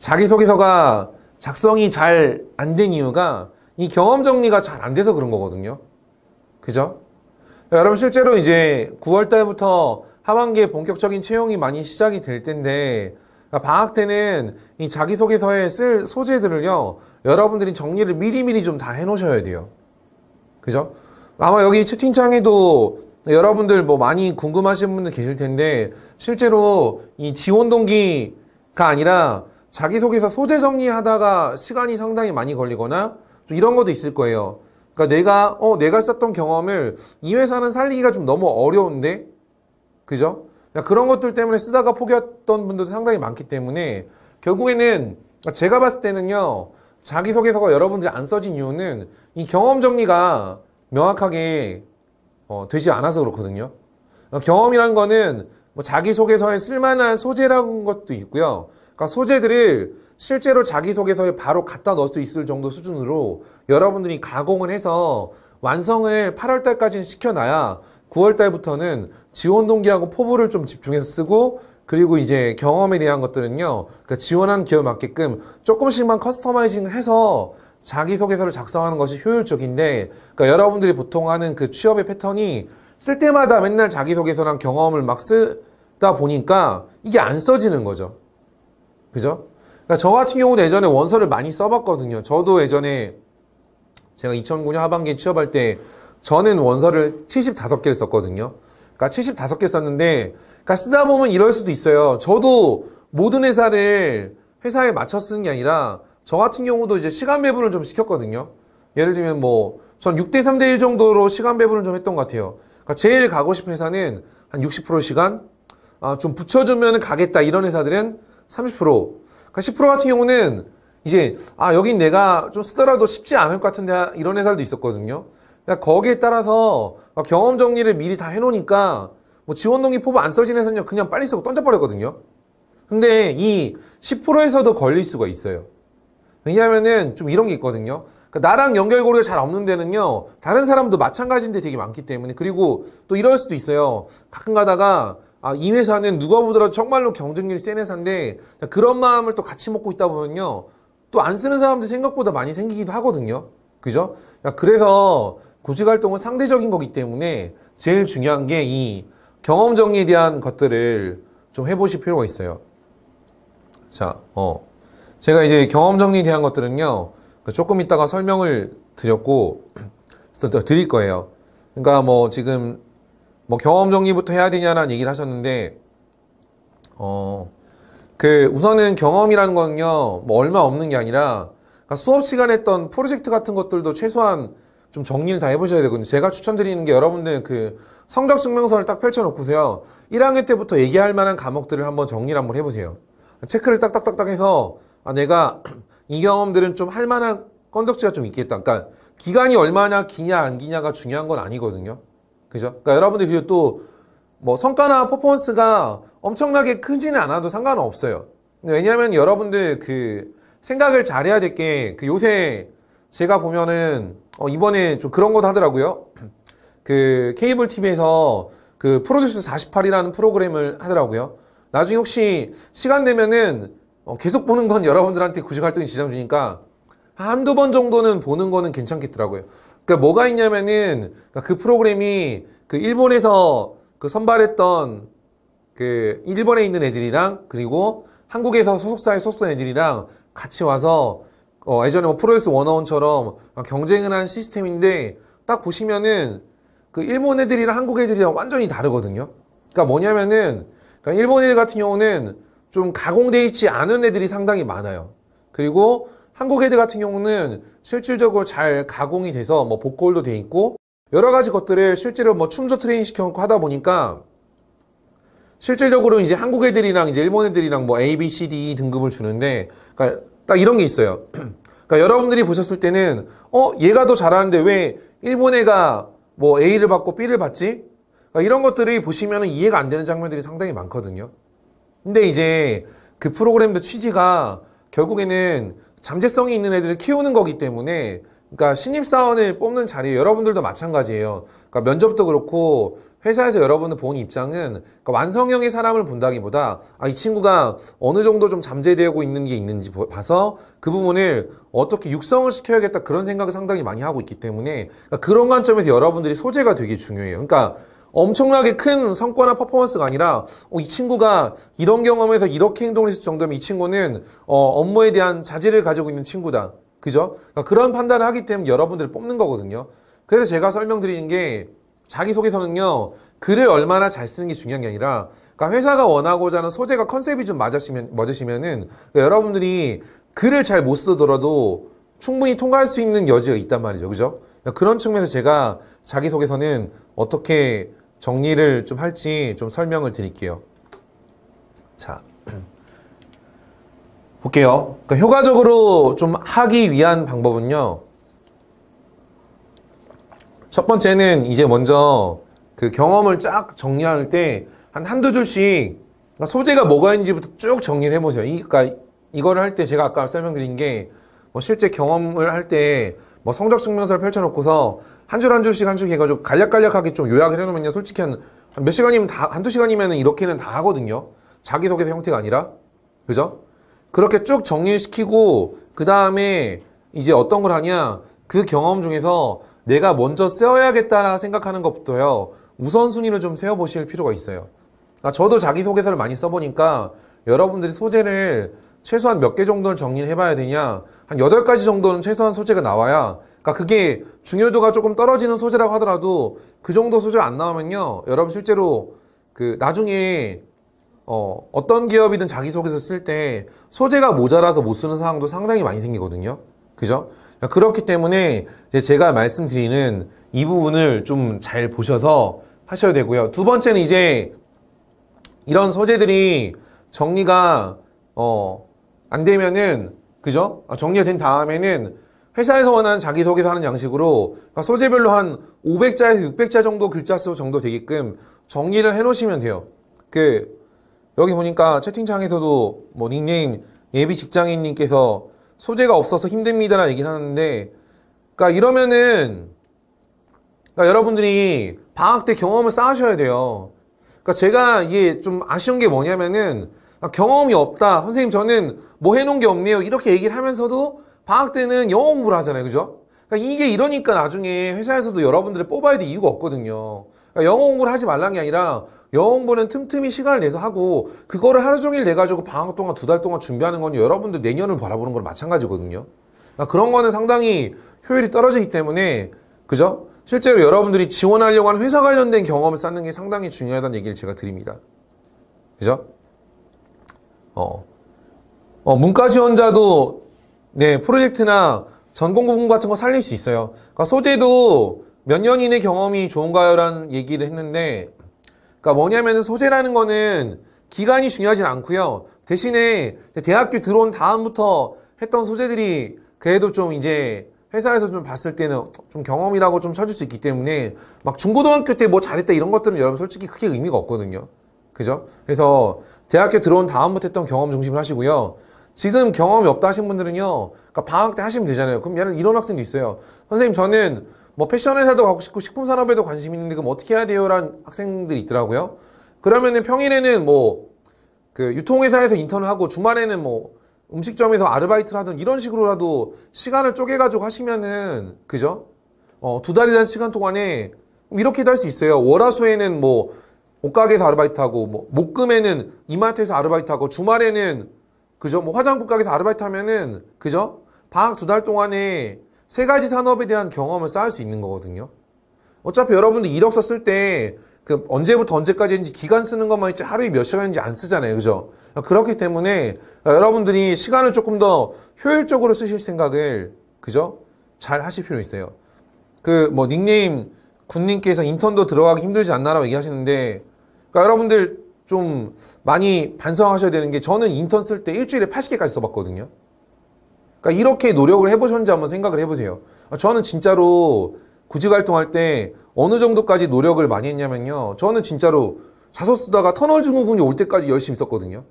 자기소개서가 작성이 잘 안 된 이유가 이 경험 정리가 잘 안 돼서 그런 거거든요. 그죠? 여러분 실제로 이제 9월 달부터 하반기에 본격적인 채용이 많이 시작이 될 텐데 방학 때는 이 자기소개서에 쓸 소재들을요 여러분들이 정리를 미리미리 좀 다 해놓으셔야 돼요. 그죠? 아마 여기 채팅창에도 여러분들 뭐 많이 궁금하신 분들 계실 텐데 실제로 이 지원 동기가 아니라 자기소개서 소재 정리하다가 시간이 상당히 많이 걸리거나 좀 이런 것도 있을 거예요. 그러니까 내가 썼던 경험을 이 회사는 살리기가 좀 너무 어려운데, 그죠? 그런 것들 때문에 쓰다가 포기했던 분들도 상당히 많기 때문에 결국에는 제가 봤을 때는요 자기소개서가 여러분들이 안 써진 이유는 이 경험 정리가 명확하게 되지 않아서 그렇거든요. 경험이라는 거는 뭐 자기소개서에 쓸만한 소재라는 것도 있고요. 그러니까 소재들을 실제로 자기소개서에 바로 갖다 넣을 수 있을 정도 수준으로 여러분들이 가공을 해서 완성을 8월 달까지는 시켜놔야 9월 달부터는 지원 동기하고 포부를 좀 집중해서 쓰고 그리고 이제 경험에 대한 것들은요 그러니까 지원한 기업에 맞게끔 조금씩만 커스터마이징을 해서 자기소개서를 작성하는 것이 효율적인데 그러니까 여러분들이 보통 하는 그 취업의 패턴이 쓸 때마다 맨날 자기소개서랑 경험을 막 쓰다 보니까 이게 안 써지는 거죠. 그죠? 그러니까 저 같은 경우도 예전에 원서를 많이 써봤거든요. 저도 예전에 제가 2009년 하반기에 취업할 때 저는 원서를 75개를 썼거든요. 그러니까 75개 썼는데 그러니까 쓰다 보면 이럴 수도 있어요. 저도 모든 회사에 맞춰 쓰는 게 아니라 저 같은 경우도 이제 시간 배분을 좀 시켰거든요. 예를 들면 전 6대 3대 1 정도로 시간 배분을 좀 했던 것 같아요. 그러니까 제일 가고 싶은 회사는 한 60% 시간, 좀 붙여주면 가겠다 이런 회사들은 30%. 그러니까 10% 같은 경우는 이제 여긴 내가 좀 쓰더라도 쉽지 않을 것 같은데 이런 회사도 있었거든요. 그러니까 거기에 따라서 경험 정리를 미리 다 해놓으니까 뭐 지원 동기 포부 안 써진 회사는요 그냥 빨리 쓰고 던져버렸거든요. 근데 이 10%에서도 걸릴 수가 있어요. 왜냐하면은 좀 이런 게 있거든요. 그러니까 나랑 연결고리가 잘 없는 데는요 다른 사람도 마찬가지인데 되게 많기 때문에 그리고 또 이럴 수도 있어요. 가끔 가다가 이 회사는 누가 보더라도 정말로 경쟁률이 센 회사인데 그런 마음을 또 같이 먹고 있다 보면요 또 안 쓰는 사람들이 생각보다 많이 생기기도 하거든요. 그죠? 그래서 구직 활동은 상대적인 거기 때문에 제일 중요한 게 이 경험 정리에 대한 것들을 좀 해보실 필요가 있어요. 자, 제가 이제 경험 정리에 대한 것들은요 조금 이따가 설명을 드릴 거예요. 그러니까 지금 경험 정리부터 해야 되냐라는 얘기를 하셨는데, 우선은 경험이라는 거는요, 얼마 없는 게 아니라, 그러니까 수업 시간에 했던 프로젝트 같은 것들도 최소한 좀 정리를 다 해보셔야 되거든요. 제가 추천드리는 게 여러분들 성적 증명서를 딱 펼쳐놓고서요, 1학년 때부터 얘기할 만한 과목들을 한번 정리를 한번 해보세요. 체크를 딱딱딱딱 해서, 내가 이 경험들은 좀 할 만한 건덕지가 좀 있겠다. 그러니까 기간이 얼마나 기냐 안 기냐가 중요한 건 아니거든요. 그죠? 그러니까 여러분들이 또 성과나 퍼포먼스가 엄청나게 크지는 않아도 상관은 없어요. 왜냐하면 여러분들 생각을 잘해야 될 게 요새 제가 보면은 이번에 좀 그런 것도 하더라고요. 케이블 TV에서 프로듀스 48이라는 프로그램을 하더라고요. 나중에 혹시 시간 되면은 계속 보는 건 여러분들한테 구직 활동에 지장 주니까 한두 번 정도는 보는 거는 괜찮겠더라고요. 그러니까 뭐가 있냐면은 그 프로그램이 일본에서 선발했던 일본에 있는 애들이랑 그리고 한국에서 소속사에 소속된 애들이랑 같이 와서 예전에 프로듀스 101처럼 경쟁을 한 시스템인데 딱 보시면은 일본 애들이랑 한국 애들이랑 완전히 다르거든요. 그러니까 뭐냐면은 일본 애들 같은 경우는 좀 가공되어 있지 않은 애들이 상당히 많아요. 그리고 한국 애들 같은 경우는 실질적으로 잘 가공이 돼서 보컬도 돼 있고 여러 가지 것들을 실제로 춤도 트레이닝 시켜놓고 하다 보니까 실질적으로 이제 한국 애들이랑 이제 일본 애들이랑 A, B, C, D 등급을 주는데 그러니까 딱 이런 게 있어요. 그러니까 여러분들이 보셨을 때는 얘가 더 잘하는데 왜 일본 애가 A를 받고 B를 받지? 그러니까 이런 것들이 보시면 이해가 안 되는 장면들이 상당히 많거든요. 근데 이제 그 프로그램의 취지가 결국에는 잠재성이 있는 애들을 키우는 거기 때문에 그러니까 신입사원을 뽑는 자리에 여러분들도 마찬가지예요. 그러니까 면접도 그렇고 회사에서 여러분들 본 입장은 그러니까 완성형의 사람을 본다기보다 이 친구가 어느 정도 좀 잠재되고 있는 게 있는지 봐서 그 부분을 어떻게 육성을 시켜야겠다 그런 생각을 상당히 많이 하고 있기 때문에 그러니까 그런 관점에서 여러분들이 소재가 되게 중요해요. 그러니까 엄청나게 큰 성과나 퍼포먼스가 아니라 이 친구가 이런 경험에서 이렇게 행동을 했을 정도면 이 친구는 업무에 대한 자질을 가지고 있는 친구다. 그죠? 그러니까 그런 판단을 하기 때문에 여러분들을 뽑는 거거든요. 그래서 제가 설명드리는 게 자기소개서는요, 글을 얼마나 잘 쓰는 게 중요한 게 아니라, 그러니까 회사가 원하고자 하는 소재가 컨셉이 좀 맞으시면은, 그러니까 여러분들이 글을 잘 못 쓰더라도 충분히 통과할 수 있는 여지가 있단 말이죠. 그죠? 그러니까 그런 측면에서 제가 자기소개서는 어떻게 정리를 좀 할지 좀 설명을 드릴게요. 자. 볼게요. 그러니까 효과적으로 좀 하기 위한 방법은요. 첫 번째는 이제 먼저 그 경험을 쫙 정리할 때 한두 줄씩 그러니까 소재가 뭐가 있는지부터 쭉 정리를 해보세요. 그러니까 이거를 할 때 제가 아까 설명드린 게 뭐 실제 경험을 할 때 뭐 성적 증명서를 펼쳐놓고서 한 줄 한 줄씩 해가지고 간략간략하게 좀 요약을 해놓으면요. 솔직히 한 몇 시간이면 한두 시간이면 이렇게는 다 하거든요. 자기소개서 형태가 아니라. 그죠? 그렇게 쭉 정리시키고 그 다음에 이제 어떤 걸 하냐 그 경험 중에서 내가 먼저 써야겠다 생각하는 것부터요 우선순위를 좀 세워보실 필요가 있어요. 그러니까 저도 자기소개서를 많이 써보니까 여러분들이 소재를 최소한 몇 개 정도는 정리를 해봐야 되냐 한 8가지 정도는 최소한 소재가 나와야 그러니까 그게 중요도가 조금 떨어지는 소재라고 하더라도 그 정도 소재가 안 나오면요 여러분 실제로 그 나중에 어떤 기업이든 자기소개서 쓸 때 소재가 모자라서 못 쓰는 상황도 상당히 많이 생기거든요. 그죠? 그렇기 때문에 이제 제가 말씀드리는 이 부분을 좀 잘 보셔서 하셔야 되고요. 두 번째는 이제 이런 소재들이 정리가 안 되면은 그죠? 정리가 된 다음에는 회사에서 원하는 자기소개서 하는 양식으로 그러니까 소재별로 한 500자에서 600자 정도 글자 수 정도 되게끔 정리를 해 놓으시면 돼요. 여기 보니까 채팅창에서도 뭐 닉네임 예비 직장인님께서 소재가 없어서 힘듭니다라는 얘기를 하는데 그러니까 이러면은 그러니까 여러분들이 방학 때 경험을 쌓으셔야 돼요. 그러니까 제가 이게 좀 아쉬운 게 뭐냐면은 경험이 없다. 선생님 저는 뭐 해놓은 게 없네요. 이렇게 얘기를 하면서도 방학 때는 영어 공부를 하잖아요. 그죠? 그러니까 이게 이러니까 나중에 회사에서도 여러분들을 뽑아야 될 이유가 없거든요. 그러니까 영어 공부를 하지 말란 게 아니라 영어 공부는 틈틈이 시간을 내서 하고 그거를 하루 종일 내가지고 방학 동안 2달 동안 준비하는 건 여러분들 내년을 바라보는 거랑 마찬가지거든요. 그러니까 그런 거는 상당히 효율이 떨어지기 때문에 그죠? 실제로 여러분들이 지원하려고 하는 회사 관련된 경험을 쌓는 게 상당히 중요하다는 얘기를 제가 드립니다. 그죠? 문과 지원자도 네, 프로젝트나 전공 부분 같은 거 살릴 수 있어요. 그러니까 소재도 몇 년 이내 경험이 좋은가요? 라는 얘기를 했는데 그러니까 뭐냐면은 소재라는 거는 기간이 중요하진 않고요. 대신에 대학교 들어온 다음부터 했던 소재들이 그래도 좀 이제 회사에서 좀 봤을 때는 좀 경험이라고 좀 쳐줄 수 있기 때문에 막 중고등학교 때 뭐 잘했다 이런 것들은 여러분 솔직히 크게 의미가 없거든요. 그죠? 그래서 대학교 들어온 다음부터 했던 경험 중심을 하시고요. 지금 경험이 없다 하신 분들은요. 그러니까 방학 때 하시면 되잖아요. 그럼 얘는 이런 학생도 있어요. 선생님 저는 뭐 패션 회사도 가고 싶고 식품 산업에도 관심 있는데 그럼 어떻게 해야 돼요? 라는 학생들이 있더라고요. 그러면은 평일에는 뭐 그 유통회사에서 인턴을 하고 주말에는 뭐 음식점에서 아르바이트를 하든 이런 식으로라도 시간을 쪼개가지고 하시면은 그죠? 2달이라는 시간 동안에 이렇게도 할 수 있어요. 월화수에는 뭐 옷가게에서 아르바이트하고 뭐 목금에는 이마트에서 아르바이트하고 주말에는 그죠? 뭐 화장품 가게에서 아르바이트 하면은 그죠? 방학 2달 동안에 3가지 산업에 대한 경험을 쌓을 수 있는 거거든요. 어차피 여러분들 이력서 쓸 때 그 언제부터 언제까지인지 기간 쓰는 것만 있지 하루에 몇 시간인지 안 쓰잖아요. 그죠? 그렇기 때문에 여러분들이 시간을 조금 더 효율적으로 쓰실 생각을 그죠? 잘 하실 필요 있어요. 그 뭐 닉네임 군님께서 인턴도 들어가기 힘들지 않나라고 얘기하시는데 그러니까 여러분들 좀 많이 반성하셔야 되는 게 저는 인턴 쓸 때 일주일에 80개까지 써봤거든요. 그러니까 이렇게 노력을 해보셨는지 한번 생각을 해보세요. 저는 진짜로 구직 활동할 때 어느 정도까지 노력을 많이 했냐면요. 저는 진짜로 자소 쓰다가 터널 증후군이 올 때까지 열심히 썼거든요.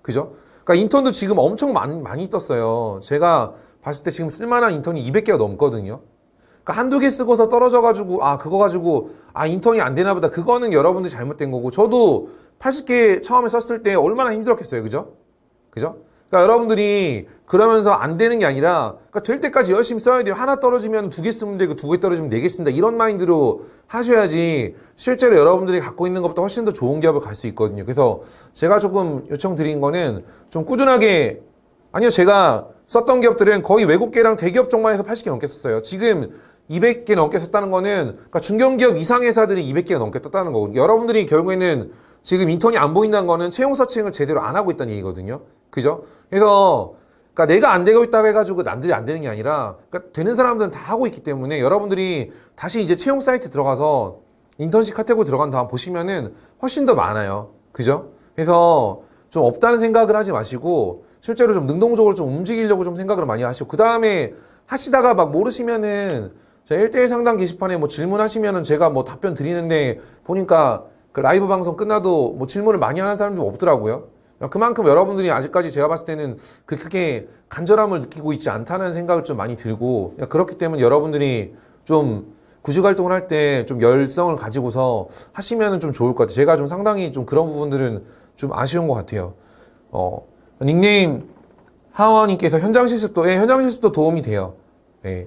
그죠? 그러니까 인턴도 지금 엄청 많이 떴어요. 제가 봤을 때 지금 쓸만한 인턴이 200개가 넘거든요. 그러니까 한두 개 쓰고서 떨어져가지고 그거 가지고 인턴이 안 되나 보다. 그거는 여러분들이 잘못된 거고, 저도 80개 처음에 썼을 때 얼마나 힘들었겠어요. 그죠? 그죠? 그러니까 여러분들이 그러면서 안 되는 게 아니라, 그러니까 될 때까지 열심히 써야 돼요. 하나 떨어지면 2개 쓰면 되고, 2개 떨어지면 4개 쓴다. 이런 마인드로 하셔야지 실제로 여러분들이 갖고 있는 것보다 훨씬 더 좋은 기업을 갈 수 있거든요. 그래서 제가 조금 요청드린 거는 좀 꾸준하게, 아니요, 제가 썼던 기업들은 거의 외국계랑 대기업 쪽만 해서 80개 넘게 썼어요. 지금 200개 넘게 썼다는 거는, 그러니까 중견기업 이상 회사들이 200개가 넘게 떴다는 거거든요. 여러분들이 결국에는 지금 인턴이 안 보인다는 거는 채용 서칭을 제대로 안 하고 있다는 얘기거든요. 그죠? 그래서 그러니까 내가 안 되고 있다고 해가지고 남들이 안 되는 게 아니라, 그러니까 되는 사람들은 다 하고 있기 때문에 여러분들이 다시 이제 채용 사이트 들어가서 인턴십 카테고리 들어간 다음 보시면은 훨씬 더 많아요. 그죠? 그래서 좀 없다는 생각을 하지 마시고 실제로 좀 능동적으로 좀 움직이려고 좀 생각을 많이 하시고, 그 다음에 하시다가 막 모르시면은 제가 1대1 상담 게시판에 뭐 질문하시면은 제가 뭐 답변 드리는데, 보니까 그 라이브 방송 끝나도 뭐 질문을 많이 하는 사람들이 없더라고요. 그만큼 여러분들이 아직까지 제가 봤을 때는 크게 간절함을 느끼고 있지 않다는 생각을 좀 많이 들고, 그렇기 때문에 여러분들이 좀 구직 활동을 할 때 좀 열성을 가지고서 하시면 좀 좋을 것 같아요. 제가 좀 상당히 좀 그런 부분들은 좀 아쉬운 것 같아요. 닉네임 하원님께서 현장 실습도 도움이 돼요. 예.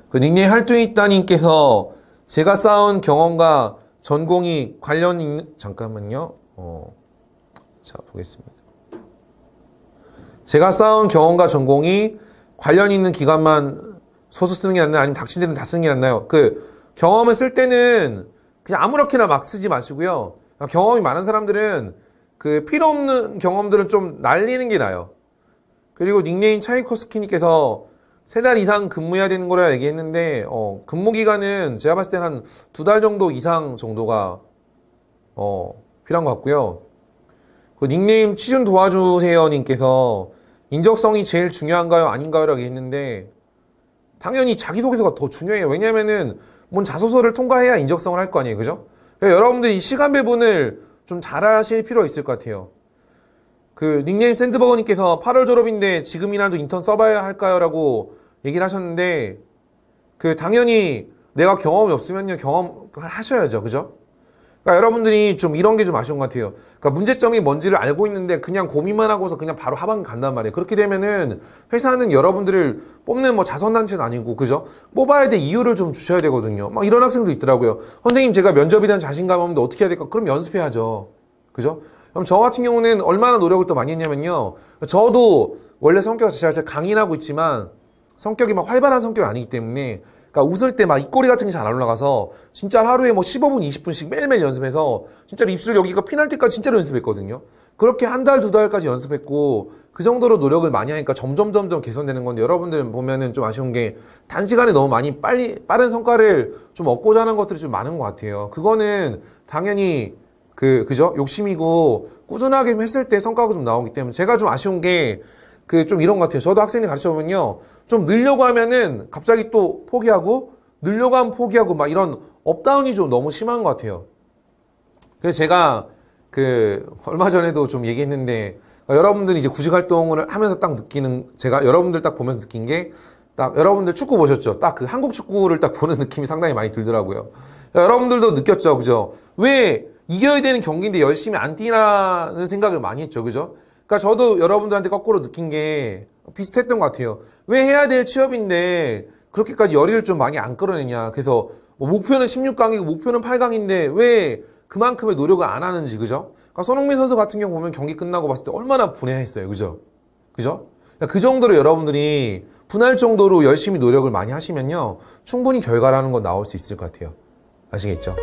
그 닉네임 할뚱이따님께서 제가 쌓은 경험과 전공이 관련 있는, 잠깐만요. 자, 보겠습니다. 제가 쌓은 경험과 전공이 관련 있는 기간만 소수 쓰는 게 낫나요? 아니면 닥친 데는 다 쓰는 게 낫나요? 그 경험을 쓸 때는 그냥 아무렇게나 막 쓰지 마시고요. 경험이 많은 사람들은 그 필요 없는 경험들은 좀 날리는 게 나아요. 그리고 닉네임 차이코스키님께서 3달 이상 근무해야 되는 거라 얘기했는데, 근무 기간은 제가 봤을 때는 한 2달 정도 이상 정도가 필요한 것 같고요. 그 닉네임 취준 도와주세요 님께서 인적성이 제일 중요한가요? 아닌가요? 라고 했는데, 당연히 자기소개서가 더 중요해요. 왜냐면은 뭔 자소서를 통과해야 인적성을 할 거 아니에요. 그죠? 그러니까 여러분들이 이 시간 배분을 좀 잘 하실 필요가 있을 것 같아요. 그 닉네임 샌드버거님께서 8월 졸업인데 지금이라도 인턴 써봐야 할까요? 라고 얘기를 하셨는데, 그 당연히 내가 경험이 없으면요, 경험을 하셔야죠. 그죠? 그러니까 여러분들이 좀 이런 게 좀 아쉬운 것 같아요. 그러니까 문제점이 뭔지를 알고 있는데 그냥 고민만 하고서 그냥 바로 하반 간단 말이에요. 그렇게 되면은 회사는 여러분들을 뽑는 뭐 자선단체는 아니고, 그죠? 뽑아야 될 이유를 좀 주셔야 되거든요. 막 이런 학생도 있더라고요. 선생님, 제가 면접에 대한 자신감 없는데 어떻게 해야 될까? 그럼 연습해야죠. 그죠? 그럼 저 같은 경우는 얼마나 노력을 또 많이 했냐면요, 저도 원래 성격이 제가 강인하고 있지만 성격이 막 활발한 성격이 아니기 때문에, 그러니까 웃을 때 막 입꼬리 같은 게 잘 안 올라가서 진짜 하루에 뭐 15분, 20분씩 매일매일 연습해서 진짜로 입술 여기가 피날 때까지 진짜로 연습했거든요. 그렇게 한 달, 2달까지 연습했고, 그 정도로 노력을 많이 하니까 점점 개선되는 건데, 여러분들 보면은 좀 아쉬운 게 단시간에 너무 많이 빠른 성과를 좀 얻고자 하는 것들이 좀 많은 것 같아요. 그거는 당연히 그죠? 욕심이고 꾸준하게 했을 때 성과가 좀 나오기 때문에, 제가 좀 아쉬운 게 좀 이런 것 같아요. 저도 학생들 가르쳐 보면요, 좀 늘려고 하면은 갑자기 또 포기하고, 늘려고 하면 포기하고, 막 이런 업다운이 좀 너무 심한 것 같아요. 그래서 제가 얼마 전에도 좀 얘기했는데, 여러분들이 이제 구직 활동을 하면서 딱 느끼는, 제가 여러분들 딱 보면서 느낀 게, 딱 여러분들 축구 보셨죠? 딱 그 한국 축구를 딱 보는 느낌이 상당히 많이 들더라고요. 여러분들도 느꼈죠? 그죠? 왜 이겨야 되는 경기인데 열심히 안 뛰라는 생각을 많이 했죠. 그죠? 그러니까 저도 여러분들한테 거꾸로 느낀 게 비슷했던 것 같아요. 왜 해야 될 취업인데 그렇게까지 열의를 좀 많이 안 끌어내냐. 그래서 목표는 16강이고 목표는 8강인데 왜 그만큼의 노력을 안 하는지. 그죠? 그러니까 손흥민 선수 같은 경우 보면 경기 끝나고 봤을 때 얼마나 분해했어요. 그죠? 그죠? 그러니까 그 정도로 여러분들이 분할 정도로 열심히 노력을 많이 하시면요, 충분히 결과라는 건 나올 수 있을 것 같아요. 아시겠죠?